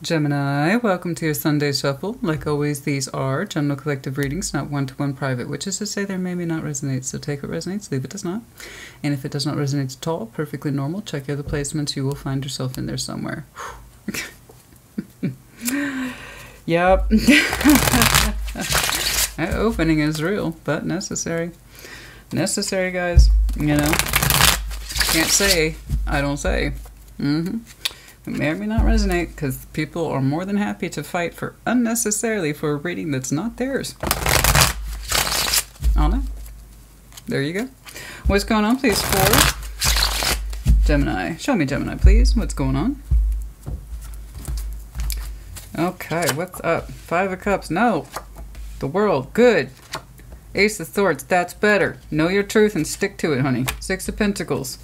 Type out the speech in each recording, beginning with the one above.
Gemini, welcome to your Sunday Shuffle. Like always, these are general collective readings, not one-to-one private, which is to say there may not resonate, so take what resonates, leave it does not. And if it does not resonate at all, perfectly normal, check your other placements, you will find yourself in there somewhere. Yep. That opening is real, but necessary. Necessary, guys. You know, can't say, I don't say. It may or may not resonate, because people are more than happy to fight for unnecessarily for a reading that's not theirs. Anna? There you go. What's going on, please, for Gemini? Show me Gemini, please. What's going on? Okay, what's up? Five of Cups, no. The World, good. Ace of Swords, that's better. Know your truth and stick to it, honey. Six of Pentacles.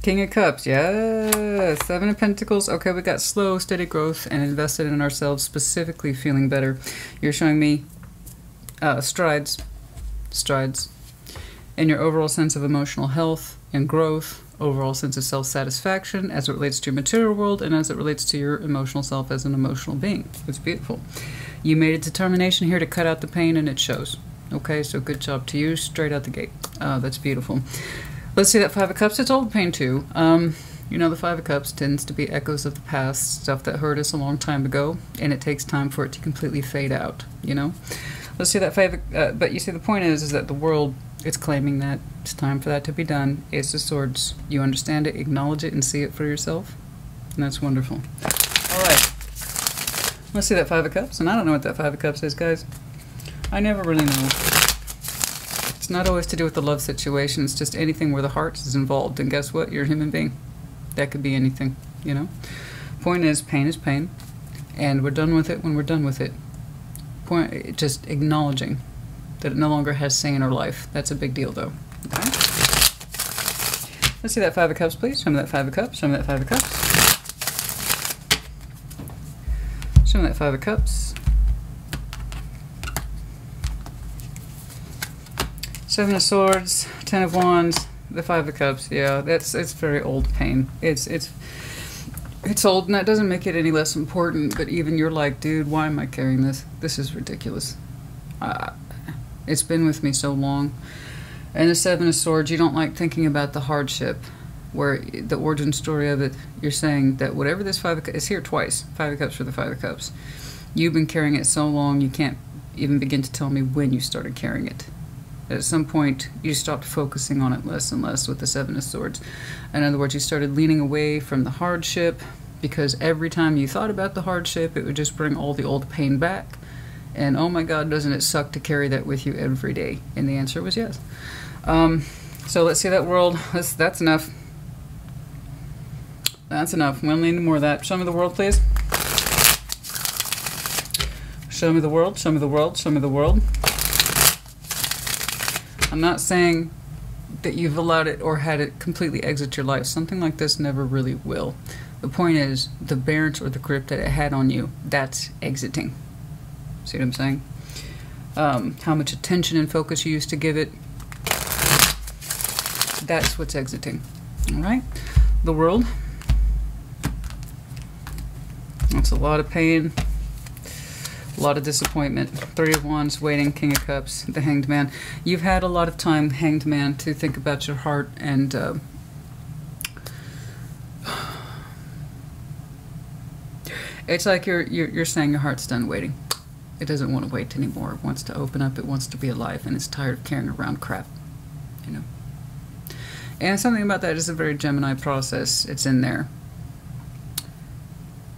King of Cups, yeah. Seven of Pentacles. Okay, we got slow, steady growth and invested in ourselves, specifically feeling better. You're showing me strides in your overall sense of emotional health and growth, overall sense of self-satisfaction as it relates to your material world and as it relates to your emotional self as an emotional being. It's beautiful. You made a determination here to cut out the pain, and it shows. Okay, so good job to you straight out the gate. That's beautiful. Let's see that Five of Cups. It's old pain too. You know, the Five of Cups tends to be echoes of the past, stuff that hurt us a long time ago, and it takes time for it to completely fade out, you know? Let's see that but you see, the point is that the World, it's claiming that it's time for that to be done. Ace of Swords. You understand it, acknowledge it, and see it for yourself. And that's wonderful. All right. Let's see that Five of Cups. And I don't know what that Five of Cups is, guys. I never really know. It's not always to do with the love situation. It's just anything where the heart is involved. And guess what? You're a human being. That could be anything, you know? Point is pain. And we're done with it when we're done with it. Point, just acknowledging that it no longer has say in our life. That's a big deal, though. Okay? Let's see that Five of Cups, please. Show me that Five of Cups. Show me that Five of Cups. Show me that Five of Cups. Seven of Swords, Ten of Wands, the Five of Cups. Yeah, it's very old pain. It's old, and that doesn't make it any less important. But even you're like, dude, why am I carrying this? This is ridiculous. It's been with me so long. And the Seven of Swords, you don't like thinking about the hardship, where the origin story of it. You're saying that whatever this Five of Cups is here twice. Five of Cups for the Five of Cups. You've been carrying it so long, you can't even begin to tell me when you started carrying it. At some point, you stopped focusing on it less and less with the Seven of Swords. In other words, you started leaning away from the hardship, because every time you thought about the hardship, it would just bring all the old pain back. And oh my God, doesn't it suck to carry that with you every day? And the answer was yes. So let's see that World. That's enough. That's enough. We don't need any more of that. Show me the World, please. Show me the World. Show me the World. Show me the World. I'm not saying that you've allowed it or had it completely exit your life. Something like this never really will. The point is, the barrage or the grip that it had on you, that's exiting. See what I'm saying? How much attention and focus you used to give it, that's what's exiting. Alright? The World. That's a lot of pain. A lot of disappointment. Three of Wands, waiting. King of Cups, the Hanged Man. You've had a lot of time, Hanged Man, to think about your heart, and it's like you're saying your heart's done waiting. It doesn't want to wait anymore. It wants to open up. It wants to be alive, and it's tired of carrying around crap. You know. And something about that is a very Gemini process. It's in there.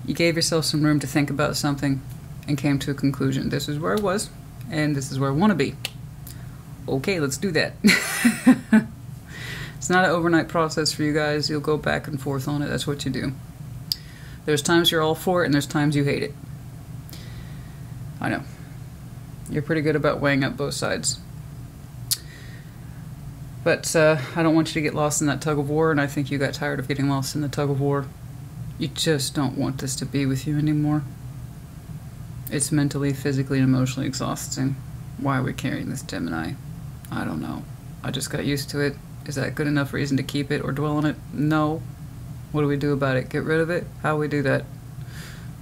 You gave yourself some room to think about something and came to a conclusion. This is where I was, and this is where I want to be. Okay, let's do that. It's not an overnight process for you guys. You'll go back and forth on it. That's what you do. There's times you're all for it, and there's times you hate it. I know. You're pretty good about weighing up both sides. But I don't want you to get lost in that tug of war, and I think you got tired of getting lost in the tug of war. You just don't want this to be with you anymore. It's mentally, physically, and emotionally exhausting. Why are we carrying this, Gemini? I don't know. I just got used to it. Is that good enough reason to keep it or dwell on it? No. What do we do about it? Get rid of it? How do we do that?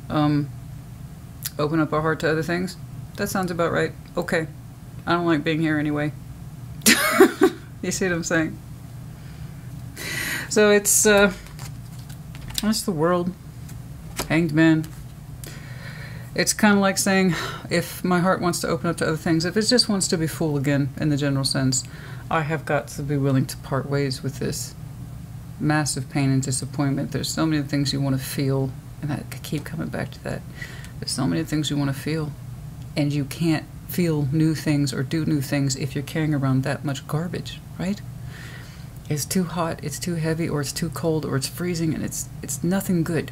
Open up our heart to other things. That sounds about right. Okay. I don't like being here anyway. You see what I'm saying? So it's the world. Hanged Man. It's kind of like saying, if my heart wants to open up to other things, if it just wants to be full again, in the general sense, I have got to be willing to part ways with this massive pain and disappointment. There's so many things you want to feel, and I keep coming back to that. There's so many things you want to feel, and you can't feel new things or do new things if you're carrying around that much garbage, right? It's too hot, it's too heavy, or it's too cold, or it's freezing, and it's nothing good.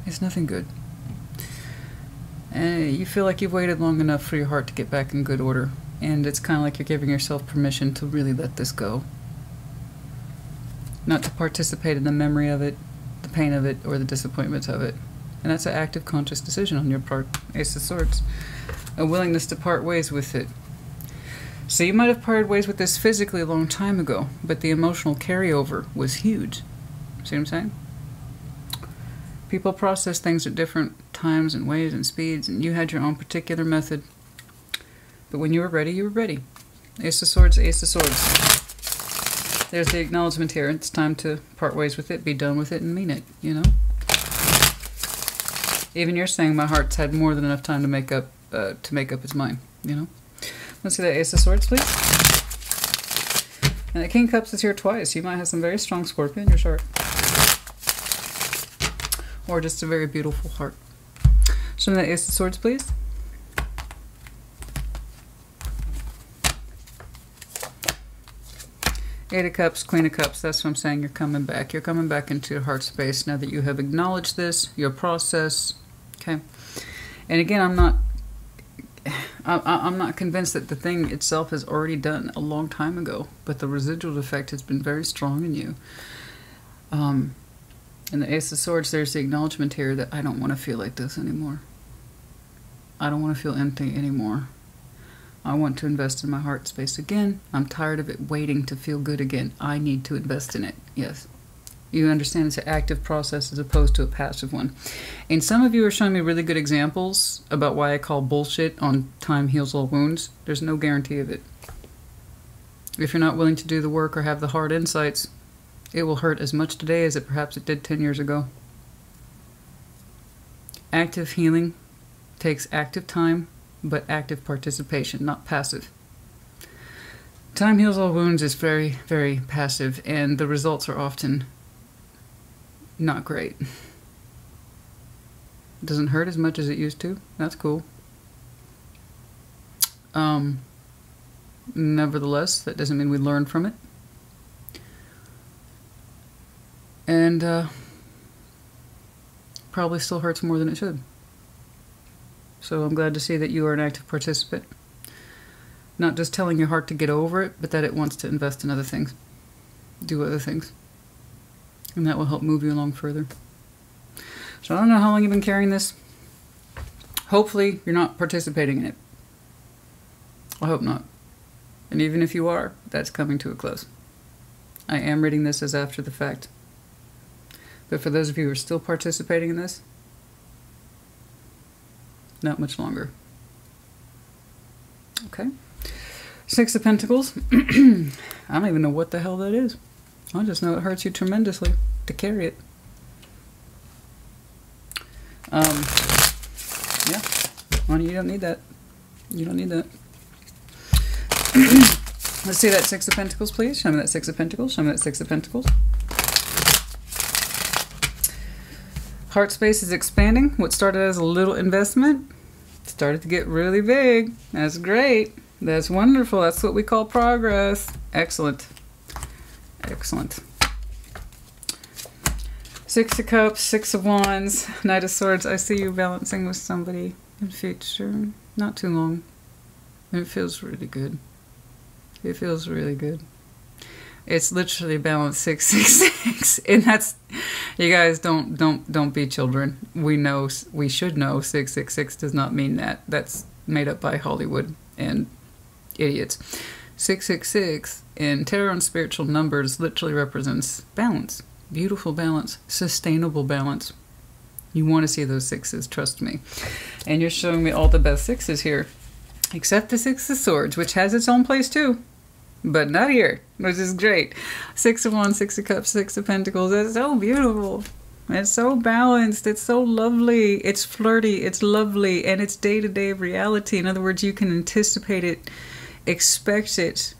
It's nothing good. And you feel like you've waited long enough for your heart to get back in good order, and it's kind of like you're giving yourself permission to really let this go. Not to participate in the memory of it, the pain of it, or the disappointment of it. And that's an active, conscious decision on your part, Ace of Swords. A willingness to part ways with it. So you might have parted ways with this physically a long time ago, but the emotional carryover was huge. See what I'm saying? People process things at different times and ways and speeds, and you had your own particular method. But when you were ready, you were ready. Ace of Swords, Ace of Swords. There's the acknowledgement here. It's time to part ways with it, be done with it, and mean it, you know? Even you're saying my heart's had more than enough time to make up its mind, you know? Let's see that Ace of Swords, please. And the King of Cups is here twice. You might have some very strong Scorpio in your chart. Or just a very beautiful heart. Show me that Ace of Swords, please. Eight of Cups, Queen of Cups. That's what I'm saying. You're coming back. You're coming back into your heart space now that you have acknowledged this, your process. Okay. And again, I'm not convinced that the thing itself is already done a long time ago, but the residual effect has been very strong in you. In the Ace of Swords, there's the acknowledgement here that I don't want to feel like this anymore. I don't want to feel empty anymore. I want to invest in my heart space again. I'm tired of it waiting to feel good again. I need to invest in it. Yes. You understand it's an active process as opposed to a passive one. And some of you are showing me really good examples about why I call bullshit on time heals all wounds. There's no guarantee of it. If you're not willing to do the work or have the hard insights, it will hurt as much today as it perhaps it did 10 years ago. Active healing takes active time, but active participation, not passive. Time heals all wounds is very, very passive, and the results are often not great. It doesn't hurt as much as it used to. That's cool. Nevertheless, that doesn't mean we learn from it. And probably still hurts more than it should. So I'm glad to see that you are an active participant. Not just telling your heart to get over it, but that it wants to invest in other things. Do other things. And that will help move you along further. So I don't know how long you've been carrying this. Hopefully you're not participating in it. I hope not. And even if you are, that's coming to a close. I am reading this as after the fact. But for those of you who are still participating in this, not much longer. Okay. Six of Pentacles. I don't even know what the hell that is. I just know it hurts you tremendously to carry it. Yeah. Well, you don't need that. You don't need that. Let's see that Six of Pentacles, please. Show me that Six of Pentacles. Show me that Six of Pentacles. Heart space is expanding. What started as a little investment started to get really big. That's great. That's wonderful. That's what we call progress. Excellent. Excellent. Six of Cups, Six of Wands, Knight of Swords. I see you balancing with somebody in future. Not too long. It feels really good. It feels really good. It's literally balanced 666, and that's, you guys don't be children. We know, we should know 666 does not mean that. That's made up by Hollywood and idiots. 666 in tarot and spiritual numbers literally represents balance, beautiful balance, sustainable balance. You want to see those sixes, trust me. And you're showing me all the best sixes here. Except the Six of Swords, which has its own place too. But not here, which is great. Six of Wands, Six of Cups, Six of Pentacles. It's so beautiful. It's so balanced. It's so lovely. It's flirty. It's lovely. And it's day-to-day reality. In other words, you can anticipate it, expect it.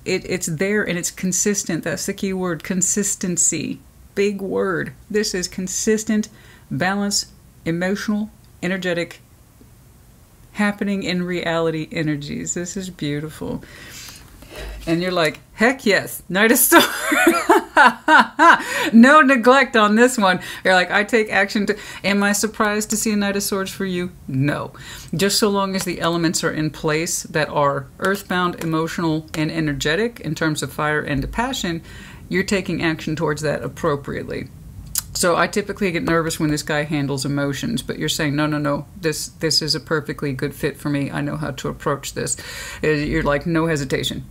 It's there and it's consistent. That's the key word. Consistency. Big word. This is consistent, balanced, emotional, energetic, happening in reality energies. This is beautiful. And you're like, heck yes, Knight of Swords. No neglect on this one. You're like, I take action. Am I surprised to see a Knight of Swords for you? No. Just so long as the elements are in place that are earthbound, emotional, and energetic in terms of fire and passion, you're taking action towards that appropriately. So I typically get nervous when this guy handles emotions, but you're saying, no, no, no, this is a perfectly good fit for me. I know how to approach this. You're like, no hesitation.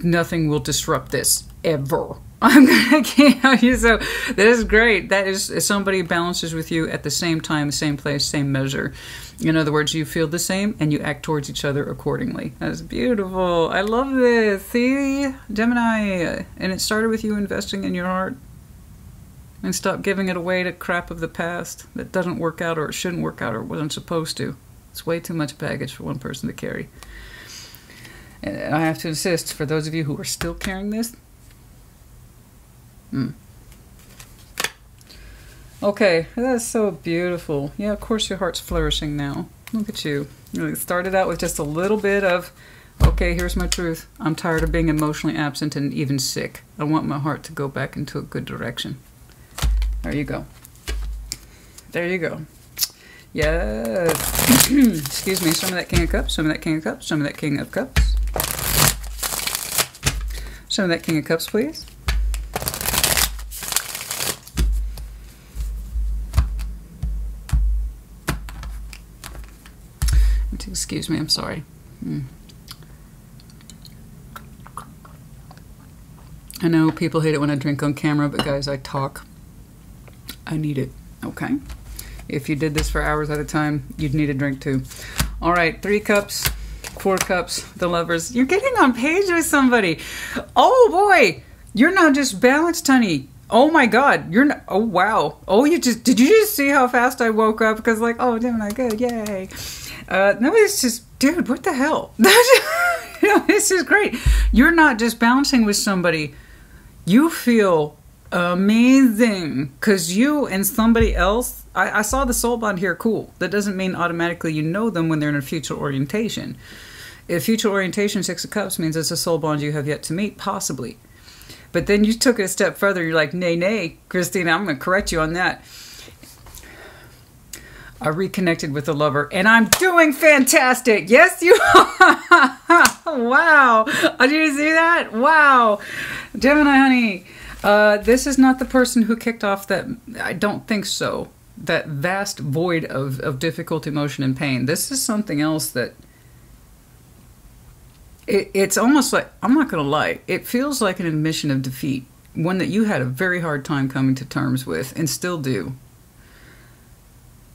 Nothing will disrupt this, ever. I'm going to count you. So that is great. That is somebody balances with you at the same time, same place, same measure. In other words, you feel the same and you act towards each other accordingly. That's beautiful. I love this. See, Gemini. And it started with you investing in your heart. And stop giving it away to crap of the past that doesn't work out, or it shouldn't work out, or it wasn't supposed to. It's way too much baggage for one person to carry. And I have to insist, for those of you who are still carrying this. Okay, that's so beautiful. Yeah, of course your heart's flourishing now. Look at you. You started out with just a little bit of, okay, here's my truth. I'm tired of being emotionally absent and even sick. I want my heart to go back into a good direction. There you go. There you go. Yes. Excuse me. Some of that King of Cups. Some of that King of Cups. Some of that King of Cups. Some of that King of Cups, please. Excuse me. I'm sorry. I know people hate it when I drink on camera, but guys, I talk. I need it. Okay. If you did this for hours at a time, you'd need a drink too. All right, 3 cups, 4 cups, the Lovers. You're getting on page with somebody. Oh boy, you're not just balanced, honey. Oh my God, you're not. Oh wow. Oh, did you just see how fast I woke up? Because like, oh, Gemini, good, yay. No, it's just, dude, what the hell? This is great. You're not just bouncing with somebody. You feel amazing because you and somebody else, I saw the soul bond here, cool. That doesn't mean automatically you know them when they're in a future orientation. If future orientation, 6 of Cups, means it's a soul bond you have yet to meet, possibly. But then you took it a step further. You're like, nay, nay, Christina, I'm going to correct you on that. I reconnected with the Lover, and I'm doing fantastic. Yes, you are. Wow. Did you see that? Wow. Gemini, honey. This is not the person who kicked off that, I don't think so, that vast void of difficult emotion and pain. This is something else that, it's almost like, I'm not going to lie, it feels like an admission of defeat, one that you had a very hard time coming to terms with, and still do.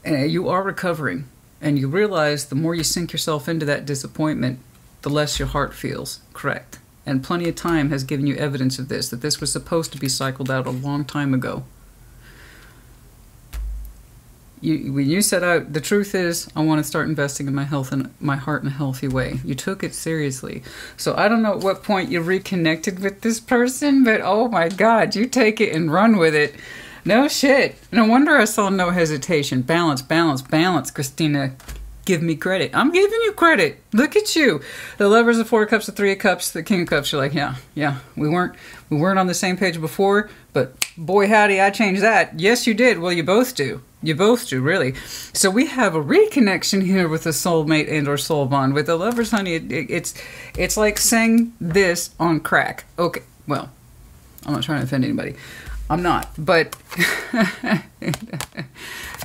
And you are recovering, and you realize the more you sink yourself into that disappointment, the less your heart feels. Correct. And plenty of time has given you evidence of this, that this was supposed to be cycled out a long time ago. When you set out, the truth is, I want to start investing in my health and my heart in a healthy way. You took it seriously. So I don't know at what point you reconnected with this person, but oh my God, you take it and run with it. No shit. No wonder I saw no hesitation. Balance, balance, balance, Christina. Give me credit. I'm giving you credit. Look at you. The Lovers, the 4 of Cups, the 3 of Cups, the King of Cups. You're like, yeah. We weren't on the same page before, but boy howdy, I changed that. Yes, you did. Well, you both do. You both do, really. So we have a reconnection here with a soulmate and or soul bond. With the Lovers, honey, it's like saying this on crack. Okay, well, I'm not trying to offend anybody. I'm not, but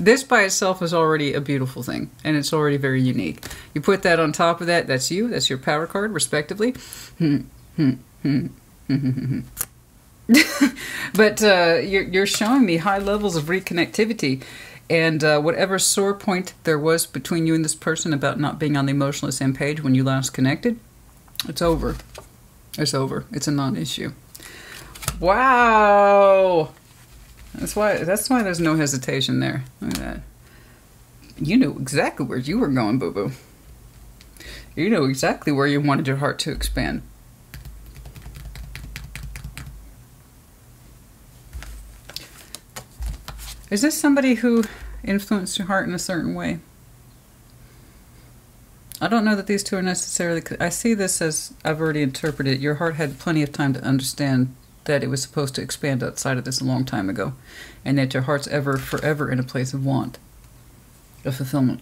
this by itself is already a beautiful thing, and it's already very unique. You put that on top of that, that's you, that's your power card, respectively. But you're showing me high levels of reconnectivity. And whatever sore point there was between you and this person about not being on the emotionally same page when you last connected, it's over. It's over. It's a non-issue. Wow! That's why there's no hesitation there. Look at that. You knew exactly where you were going, boo-boo. You knew exactly where you wanted your heart to expand. Is this somebody who influenced your heart in a certain way? I don't know that these two are necessarily... I see this as, I've already interpreted it. Your heart had plenty of time to understand that it was supposed to expand outside of this a long time ago. And that your heart's forever in a place of want, of fulfillment.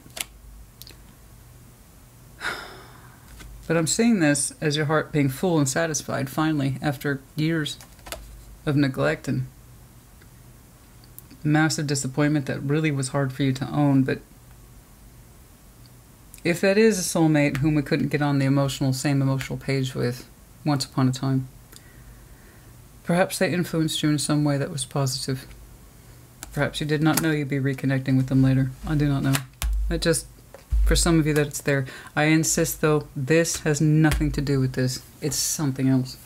But I'm seeing this as your heart being full and satisfied, finally, after years of neglect and massive disappointment that really was hard for you to own. But if that is a soulmate whom we couldn't get on the same emotional page with once upon a time, perhaps they influenced you in some way that was positive. Perhaps you did not know you'd be reconnecting with them later. I do not know. It just, for some of you, that it's there. I insist, though, this has nothing to do with this. It's something else.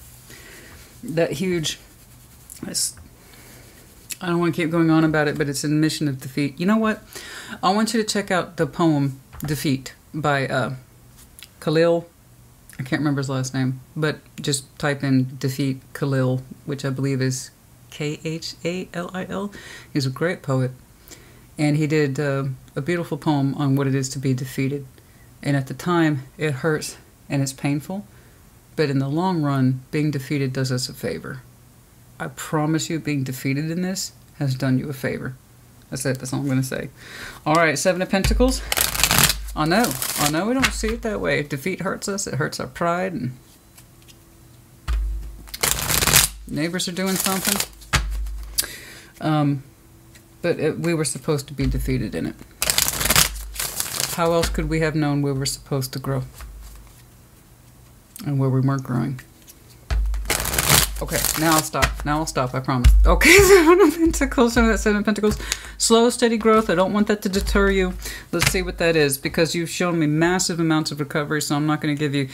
That huge... I don't want to keep going on about it, but it's an admission of defeat. You know what? I want you to check out the poem Defeat by Khalil. I can't remember his last name, but just type in Defeat Khalil, which I believe is Khalil. He's a great poet. And he did a beautiful poem on what it is to be defeated. And at the time, it hurts and it's painful. But in the long run, being defeated does us a favor. I promise you, being defeated in this has done you a favor. That's it. That's all I'm going to say. All right, Seven of Pentacles. I know we don't see it that way. Defeat hurts us. It hurts our pride. And neighbors are doing something. But we were supposed to be defeated in it. How else could we have known we were supposed to grow? And where we weren't growing. Okay, now I'll stop. Now I'll stop, I promise. Okay, Seven of Pentacles, Seven of Pentacles. Slow, steady growth. I don't want that to deter you. Let's see what that is, because you've shown me massive amounts of recovery, so I'm not going to give you,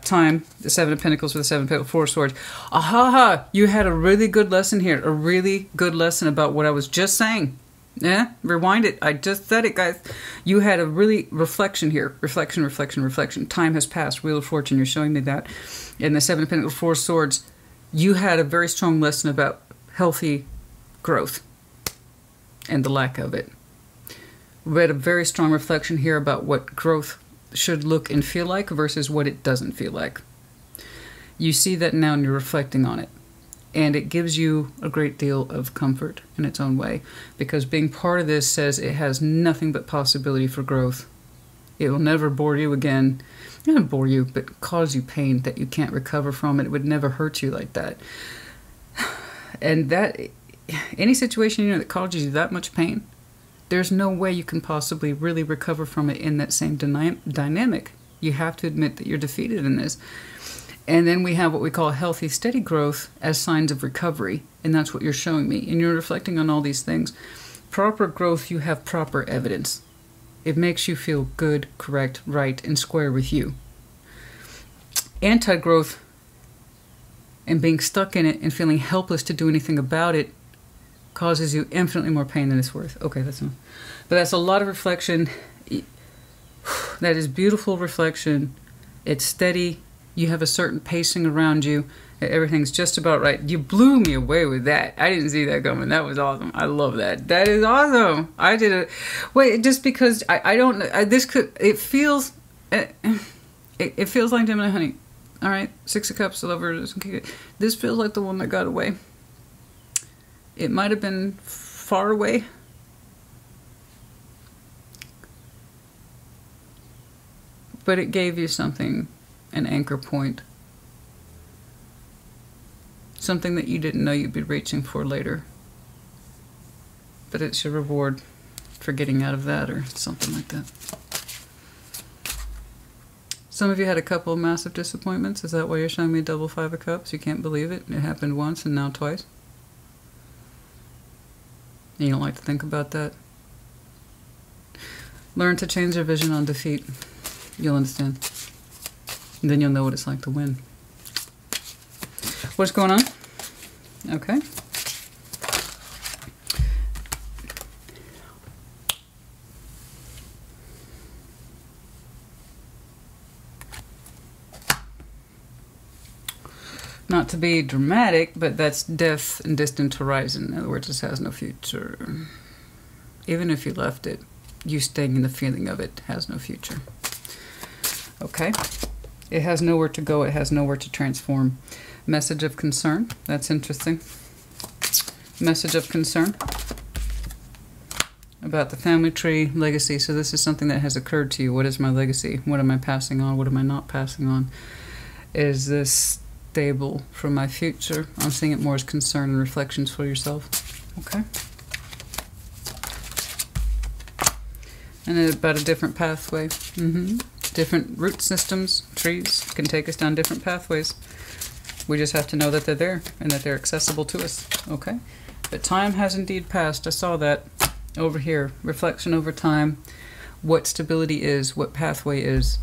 time. The Seven of Pentacles with the Seven of Pentacles, Four of Swords. Aha! You had a really good lesson here. A really good lesson about what I was just saying. Yeah? Rewind it. I just said it, guys. You had a really reflection here. Reflection, reflection, reflection. Time has passed. Wheel of Fortune, you're showing me that. In the Seven of Pentacles, Four of Swords, you had a very strong lesson about healthy growth and the lack of it. We had a very strong reflection here about what growth should look and feel like versus what it doesn't feel like. You see that now and you're reflecting on it. And it gives you a great deal of comfort in its own way, because being part of this says it has nothing but possibility for growth. It will never bore you again. Not bore you, but cause you pain that you can't recover from. It would never hurt you like that. And that, any situation that causes you that much pain, there's no way you can possibly really recover from it in that same dynamic. You have to admit that you're defeated in this. And then we have what we call healthy, steady growth as signs of recovery. And that's what you're showing me. And you're reflecting on all these things. Proper growth, you have proper evidence. It makes you feel good, correct, right, and square with you. Anti-growth and being stuck in it and feeling helpless to do anything about it causes you infinitely more pain than it's worth. Okay, that's enough. But that's a lot of reflection. That is beautiful reflection. It's steady. You have a certain pacing around you. Everything's just about right. You blew me away with that. I didn't see that coming. That was awesome. I love that. That is awesome. I did it. Wait, just because I don't know. This could, it feels like Gemini, honey. All right. Six of Cups, Lovers. This feels like the one that got away. It might have been far away. But it gave you something. An anchor point. Something that you didn't know you'd be reaching for later. But it's your reward for getting out of that or something like that. Some of you had a couple of massive disappointments. Is that why you're showing me double Five of Cups? You can't believe it. It happened once and now twice. And you don't like to think about that. Learn to change your vision on defeat. You'll understand. And then you'll know what it's like to win. What's going on? Okay. Not to be dramatic, but that's death and distant horizon. In other words, this has no future. Even if you left it, you staying in the feeling of it has no future. Okay. It has nowhere to go. It has nowhere to transform. Message of concern. That's interesting. Message of concern about the family tree legacy. So this is something that has occurred to you. What is my legacy? What am I passing on? What am I not passing on? Is this stable for my future? I'm seeing it more as concern and reflections for yourself. Okay. And then about a different pathway. Different root systems, trees can take us down different pathways. We just have to know that they're there and that they're accessible to us. Okay. But time has indeed passed. I saw that over here. Reflection over time. What stability is, what pathway is,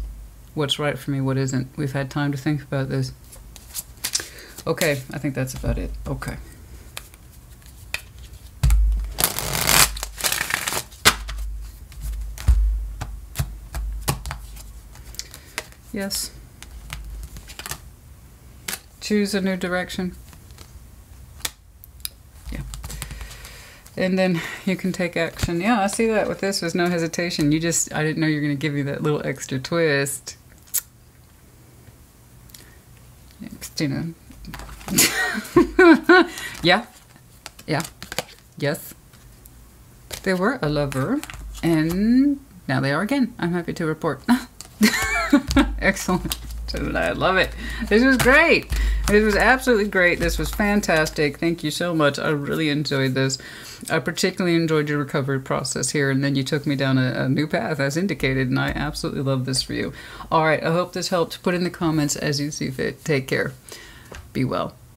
what's right for me, what isn't. We've had time to think about this. Okay, I think that's about it. Okay. Yes. Choose a new direction. Yeah. And then you can take action. Yeah, I see that with this. There's no hesitation. I didn't know you were going to give me that little extra twist. Yeah, Christina. Yeah. Yeah. Yes. They were a lover, and now they are again. I'm happy to report. Excellent. I love it. This was great. This was absolutely great. This was fantastic. Thank you so much. I really enjoyed this. I particularly enjoyed your recovery process here, and then you took me down a new path as indicated, and I absolutely love this for you. All right, I hope this helped. Put in the comments as you see fit. Take care. Be well.